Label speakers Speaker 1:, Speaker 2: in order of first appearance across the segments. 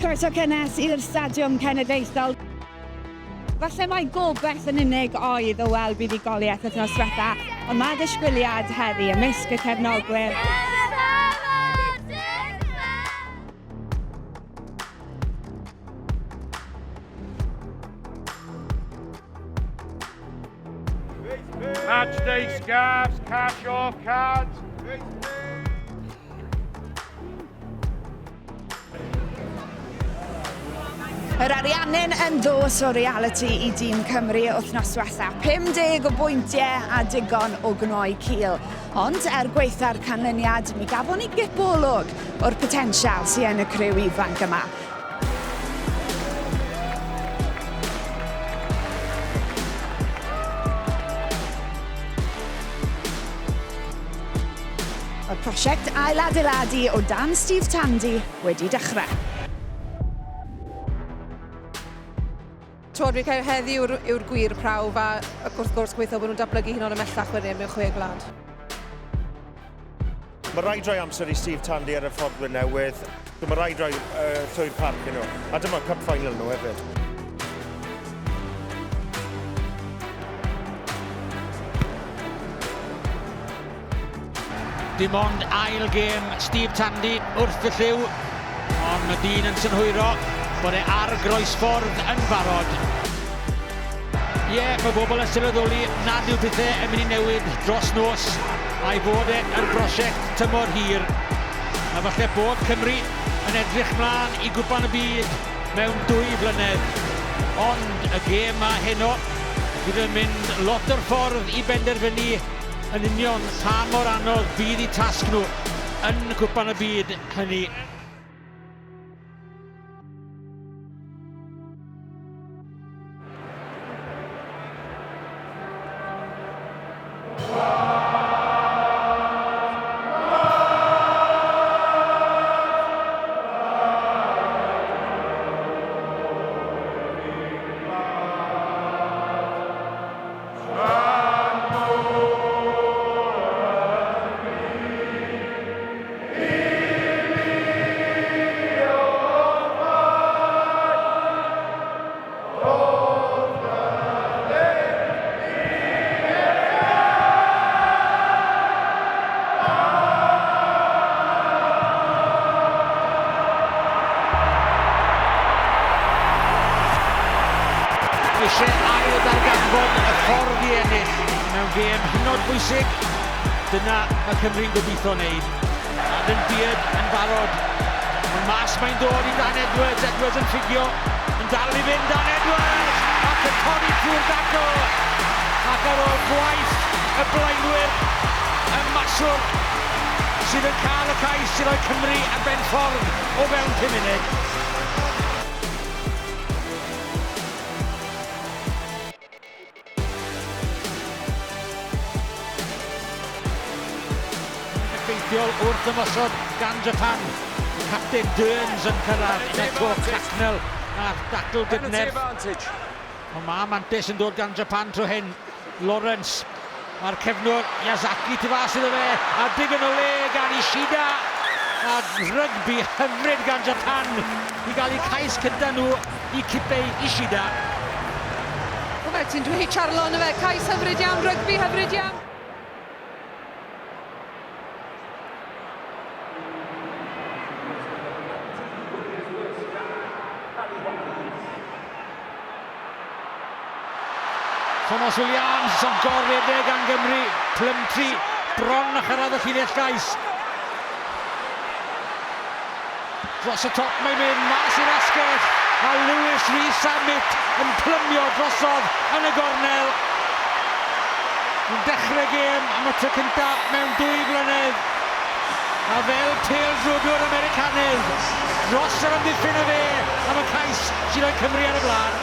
Speaker 1: Croeso cynnes i'r stadiwm cenedlaethol. Falle mae gobeith yn unig oedd o weld buddugoliaeth wythnos diwetha, ond mae disgwyliad heddi ymysg y cefnogwyr.
Speaker 2: Match day scarves, cash off cards.
Speaker 1: Yr ariannyn yn dos o reality i dîm Cymru wythnos diwetha. 50 o bwyntiau a digon o gnoi cil. Ond gweitha'r canlyniad, mi gafon ni gipolwg o'r potensial sydd yn y criw ifanc yma. Y prosiect ail-adeiladu o dan Steve Tandy wedi dechrau.
Speaker 3: Fi'n cael heddi yw'r gwir prawf a wrth gwrs gweithio bod nhw'n datblygu hyn o'n ymellach wedyn mewn 6 gwlad.
Speaker 4: Mae rhaid rhoi amser i Steve Tandy ar y ffordd newydd. Mae rhaid rhoi llwy'r parc nhw. A dyma cup final nhw hefyd.
Speaker 5: Dim ond ail gêm Steve Tandy wrth y lliw, ond mae dyn yn synhwyro bod e ar groesffordd yn barod. Mae bobl yn sylweddoli nad yw pethau yn mynd i newid dros nos a'i fod e'n brosiect tymor hir. A falle bod Cymru yn edrych mlaen i gwpan y byd mewn 2 flynedd. Ond y gêm yma heno bydd yn mynd lot o'r ffordd i benderfynu yn union pa mor anodd fydd eu tasg nhw yn gwpan y byd hynny. Eisiau ail darganfod y ffordd i ennill mewn gêm hynod bwysig. Dyna mae Cymru'n gobeithio wneud. Adam Beard yn barod. Ond mas mae'n dod i Dan Edwards. Edwards yn ffigio. Yn dal i fynd Dan Edwards. Ac yn torri trwy'r dago. Ac ar ôl gwaith y blaenwyr y maswr sydd yn cael y cais i roi Cymru ar ben ffordd o fewn 5 munud. Wrth ymosod gan Japan. Captain Derns yn cyrraedd, Neto Cracknell a Datl Gydnef. Ond mae Mantes yn dod gan Japan trwy hyn. Lawrence. Mae'r cefnwr Yazaki tu fas iddo fe. A digon o le gan Ishida. A rygbi hyfryd gan Japan i gael eu cais cynta nhw i cipeu Ishida.
Speaker 3: O fe, ti'n dweud Charlon o fe, cais hyfryd iawn, rygbi hyfryd iawn.
Speaker 5: Thomas Williams yn gorredeg gan Gymru. Plymtri bron a chyrraedd y llinell gais. Dros y top mae'n mynd, mas i'r asgell. A Lewis Rhys-Samit yn plymio drosodd yn y gornel. Yn dechrau gêm am y tro cyntaf mewn 2 blynedd. A fel pêl-drwgwr Americanydd, dros yr amddiffyn o fe am y cais sy'n rhoi Cymru ar y blaen.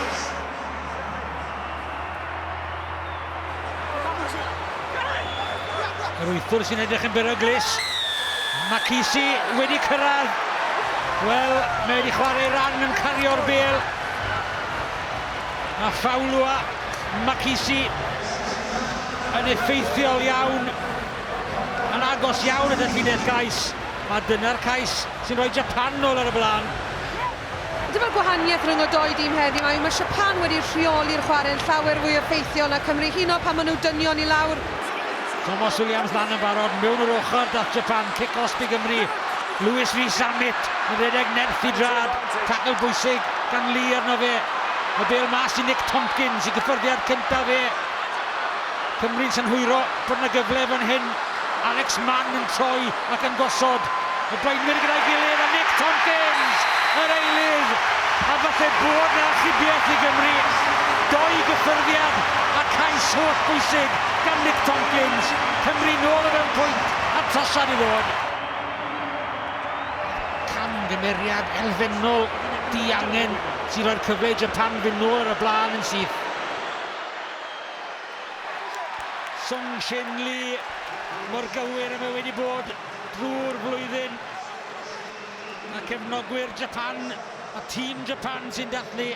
Speaker 5: Yr wythwr sy'n edrych yn beryglis. Macisi wedi cyrraedd. Wel, mae wedi chwarae ran yn cario'r bêl. A Fawlwa Macisi yn effeithiol iawn. Yn agos iawn at y llinell gais. A dyna'r cais sy'n rhoi Japan nôl ar y blaen.
Speaker 3: Dyma'r gwahaniaeth rhwng y doi dîm heddi. Mae Japan wedi rheoli'r chwarae'n llawer fwy effeithiol na Cymru, hyd yn oed pan maen nhw dynion i lawr.
Speaker 5: Thomas Williams lan yn barod, mewn o'r ochr dath Japan, kick-off i Gymru. Lewis Rhys Samit yn redeg nerth i drad, tackle bwysig gan Lee arno fe. Mae bel mas i Nick Tompkins i gyffyrddiad cyntaf fe. Cymru'n synhwyro bod yna gyfle fan hyn. Alex Mann yn troi ac yn gosod. Y blaenwyr gyda'i gilydd a Nick Tompkins, yr eilydd. A falle bod yna achubiaeth i Gymru. Doi gyffyrddiad a cais holl bwysig gan Nick Tompkins. Cymru nôl o fewn pwynt a trosad i ddod. Camgymeriad elfennol diangen sy'n rhoi'r cyfle i Japan fynd nôl ar y blaen yn syth. Song Shin Lee, mor gywir yma wedi bod drwy'r flwyddyn. A cefnogwyr Japan, a tîm Japan sy'n dathlu.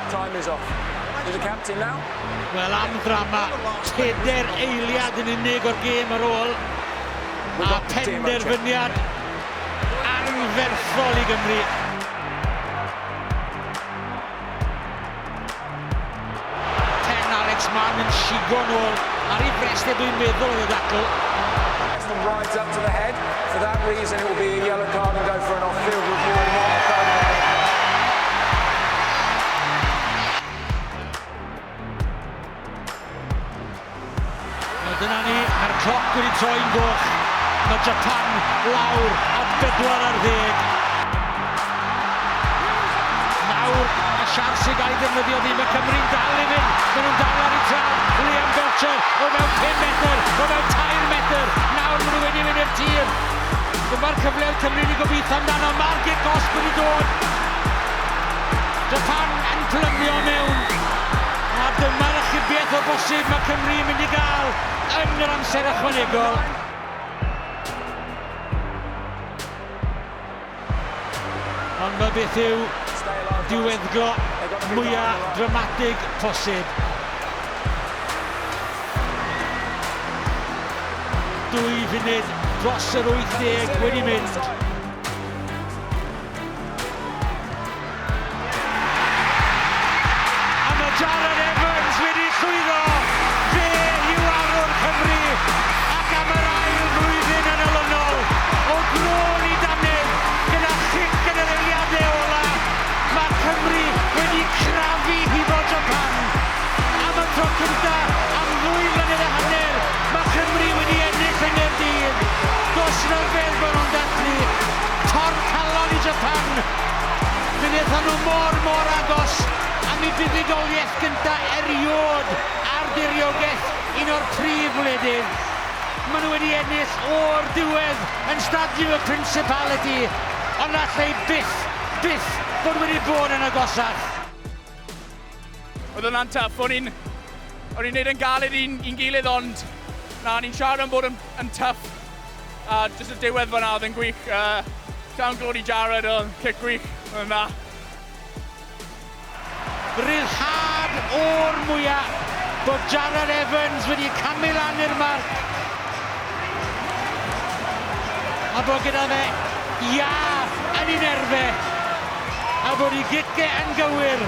Speaker 6: Time is off. To the captain now.
Speaker 5: Wel, am ddrama, peder eiliad yn unig o'r gêm ar ôl. A penderfyniad anferthol i Gymru. Alex Mann yn sigo nôl ar ei brestau dwi'n meddwl oedd y dacl.
Speaker 6: Preston rides up to the head. For that reason, it will be a yellow card and go for an off-field review and not a card.
Speaker 5: Dyna ni, mae'r cloc wedi troi'n goch. Mae Japan lawr a 4-10. Nawr y siars i gael defnyddio fi, mae Cymru'n dal i fynd. Maen nhw'n dal ar ei traf. Liam Belcher o mewn 5 metr, o mewn 2 metr. Nawr maen nhw wedi mynd i'r tir. Dyma'r cyfle Cymru wedi gobeithio amdano. Mae'r kick-off wedi dod. Japan yn plymio mewn. A dyma'r achubiaeth o bosib mae Cymru yn mynd i gael yn yr amser ychwanegol. Ond mae beth yw diweddglo mwyaf dramatig posib. 2 funud dros yr 80 wedi mynd. Jared Evans wedi llwyddo. Fe yw arwr Cymru ac am yr ail flwyddyn yn olynol o glôn i dannedd gyda chic yn yr eiliadau ola. Mae Cymru wedi crafu hibo Japan. Am y tro cyntaf am 2 flynedd a hanner mae Cymru wedi ennill yn Gaerdydd. Does na fel bod nhw'n dathlu. Tor calon i Japan. Fe wnaethon nhw mor agos. A mi buddigoliaeth gyntaf eriod ar diriogaeth un o'r prif wledydd. Maen nhw wedi ennill o'r diwedd yn stadiwm y Principality, ond allai byth bod wedi bod yn agosach.
Speaker 7: Oedd hwnna'n tuff, o'n i'n neud yn galed i'n gilydd, ond ni'n siarad am bod yn tuff. A jyst y diwedd fan'na oedd yn gwych. Llawn glod i Jared, oedd cic gwych yn dda.
Speaker 5: Ryddhad o'r mwyaf bod Jared Evans wedi camu lan i'r marc. A bod gyda fe ia yn ei nerfe. A bod ei gicau yn gywir.